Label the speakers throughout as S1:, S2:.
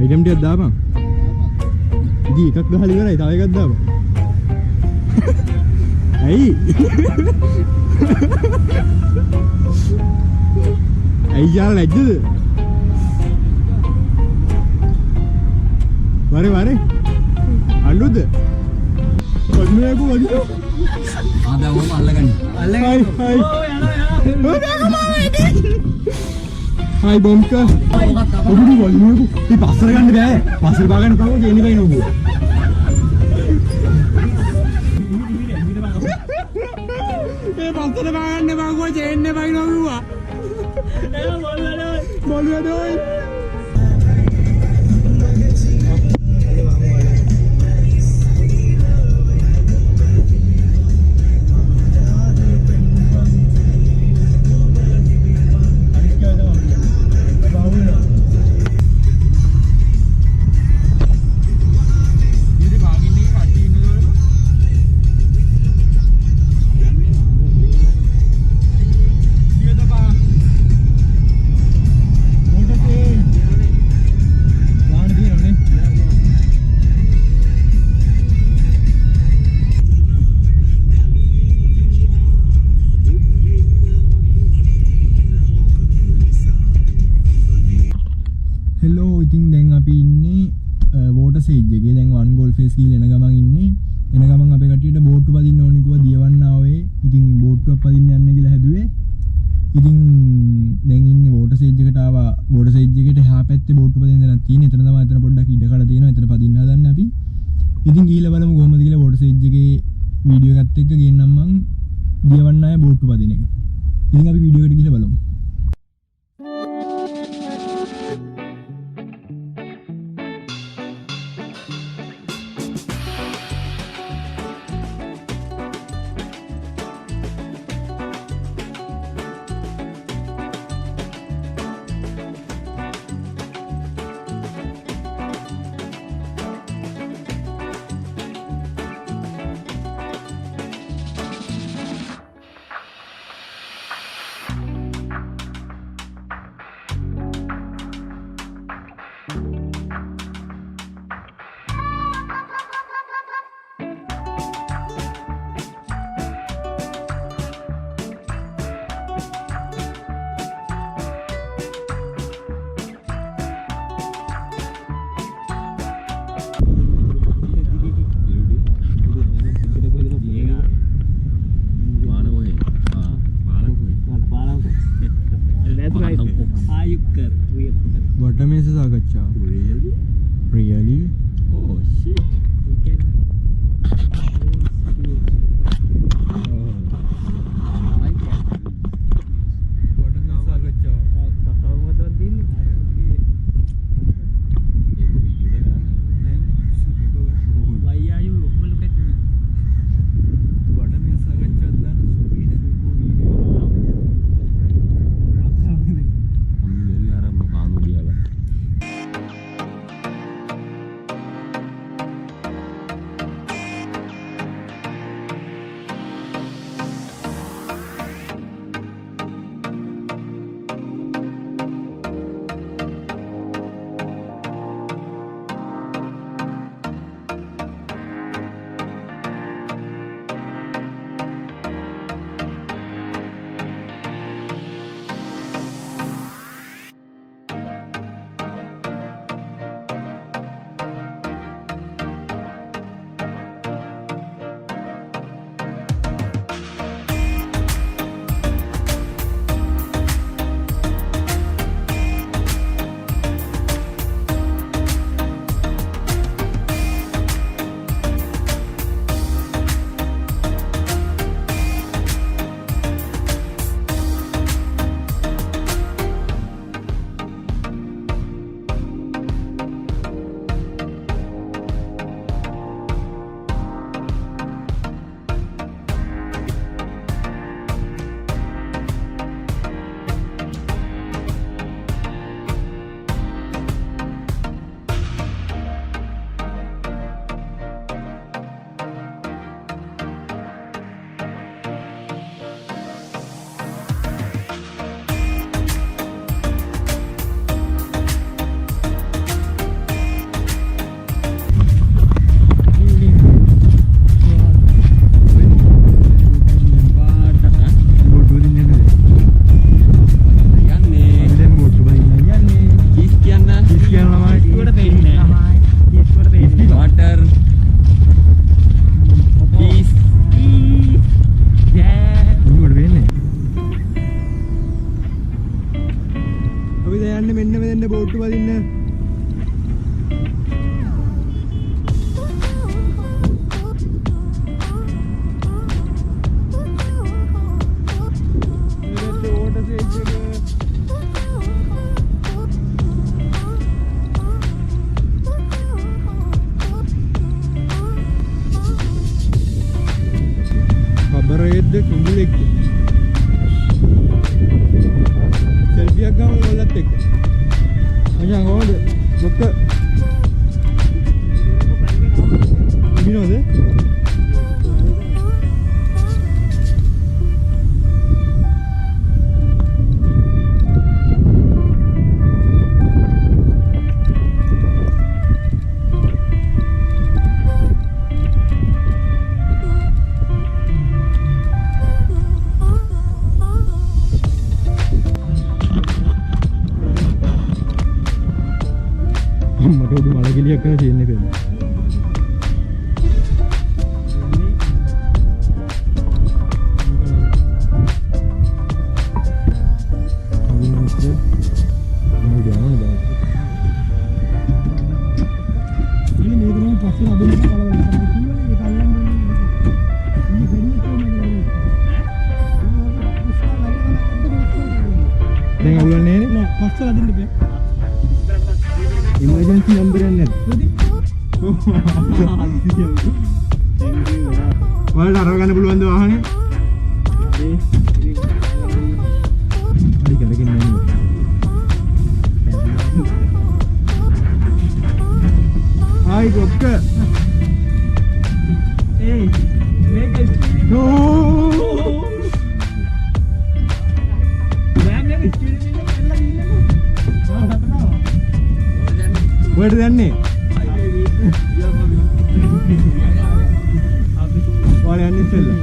S1: item ටිකක් දාපන්. ඉතින් එකක් ගහලා ඉවරයි. තව එකක් දාපන්. ඇයි? ඇයි යාර ලැජ්ජද? වරේ අඬුද? ඔන්නේකෝ වගේ. ආදා ඕම අල්ලගන්න. හයි. හයි බොම්ක. ඔබට වලිනේකෝ. මේ පස්සර ගන්න බෑ. පස්සර බා ගන්න තමයි එන්නේ බයි නෝකෝ. ඒ පස්සර බා ගන්න බංගෝ චේන්නේ බයි නෝකුවා. बोल hello ඉතින් දැන් අපි ඉන්නේ වෝටර් සේජ් එකේ දැන් වන් ගෝල් ෆේස් ගිහලා එන ගමන් ඉන්නේ එන ගමන් අපේ කට්ටියට බෝට්ටු පදින්න ඕනේ කිව්වා දියවන්නාවේ ඉතින් බෝට්ටුවක් පදින්න යන්න කියලා හැදුවේ ඉතින් දැන් ඉන්නේ වෝටර් සේජ් එකට ආවා වෝටර් සේජ් එකට එහා පැත්තේ බෝට්ටු පදින්න දැන් තියෙන්නේ එතන තමයි එතන පොඩ්ඩක් ඉඩ කඩ තියෙනවා එතන පදින්න හදන්නේ අපි ඉතින් ගිහලා බලමු කොහොමද කියලා වෝටර් සේජ් එකේ වීඩියෝ එකත් එක්ක ගේන්නම් මං දියවන්නාවේ බෝට්ටු පදින එක ඉතින් අපි වීඩියෝ එකට ගිහලා බලමු What a mess is Agacha? Really? Oh shit. We can. What a mess Agacha? Why are you look at me? What a mess Agacha then speed and video. අපි දැන් යන්නේ මෙන්න මෙතෙන්ද බෝට්ටු වදින්න. Kumbulek selfie එක ගමු ඔයලත් එක්ක මචං ඕද ලොක්ක විනෝද මට උඩු මල ගෙලියක් කරලා තියෙන්නේ පෙන්න. දැන් අවුලන්නේ නෑ පස්සට අදින්න බෑ. Emergency number and net. Well, අරගෙන පුළුවන් ද වාහනේ? හරි කරගෙන යන්න. Hi, doctor. Hey, make a speed. No. Where are they? What are you doing?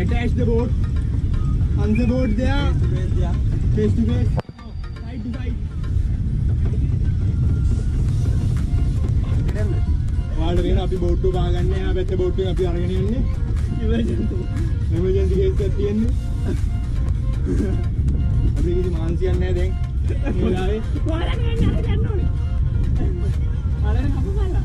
S1: Attach the boat. On the boat there. Face to face. Side to side. වාඩ වෙන අපි boat එක ගහගන්න යා පැත්තේ බෝට් එක අපි අරගෙන යන්නේ. එමර්ජන්සි කේස් එකක් තියෙන්නේ. අපි කිසි මාන්සියක් නැහැ දැන්. මේ වෙලාවේ. වාඩ ගන්න ඕනේ. අරගෙන අපු බලලා.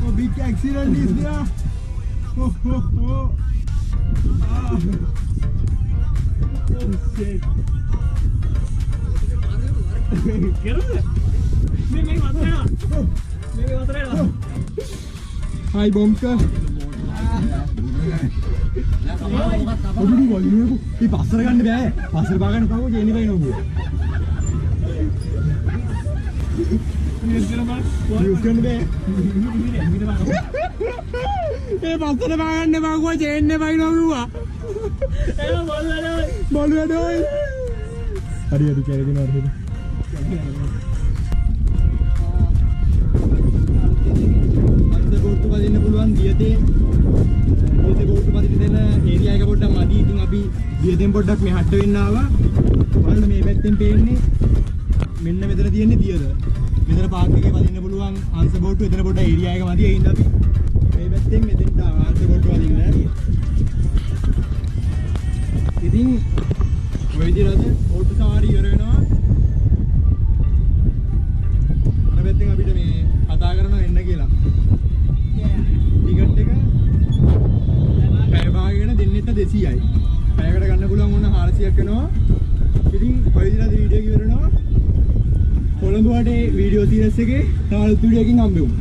S1: Oh, big accident is there. Oh, oh, oh. Ah. Oh, shit. Hi, Bomka. What did you do? He passed around the bag. Passed the bag and come again. Use කරන්න බෑ. ඒ පස්සට පාගන්න බංගෝ චේන් එක පයින්නවා කිව්වා. බොල් වැඩෝයි. හරි කැරගෙන හරි. අන්ත බෝට්ටු පදින්න පුළුවන් දියතේ. දියතේ බෝට්ටු පදින්න දෙන ඒරියා එක පොඩ්ඩක් මදි. ඉතින් අපි දියතෙන් පොඩ්ඩක් මෙහාට වෙන්න ආවා. බලන්න මේ පැත්තෙන් පේන්නේ මෙන්න මෙතන තියෙන්නේ දියද. මෙතන පාක් එකේ පදින්න පුළුවන් අංශ බෝට්ටු. එතන පොඩ්ඩක් ඒරියා එක මදි. ඒ හින්දා අපි මේ පැත්තෙන් මෙතෙන්ට ආවා අංශ බෝට්ටු පදින්න. ඉතින් ඔය විදිහට බෝට්ටු සවාරිය ඉවර වෙනවා. අර පැත්තෙන් අපිට මේ කතා කරනවා එන්න කියලා. ටිකට් එක පැය භාගයකට දෙන්නෙට 200යි. පැයකට ගන්න පුළුවන් වුණ 400ක් වෙනවා. ඉතින් ඔය විදිහට වීඩියෝ එක ඉවර වෙනවා. කොළඹ වටේ වීඩියෝ සීරීස් එකේ තවත් වීඩියෝ එකකින් හම්බෙමු.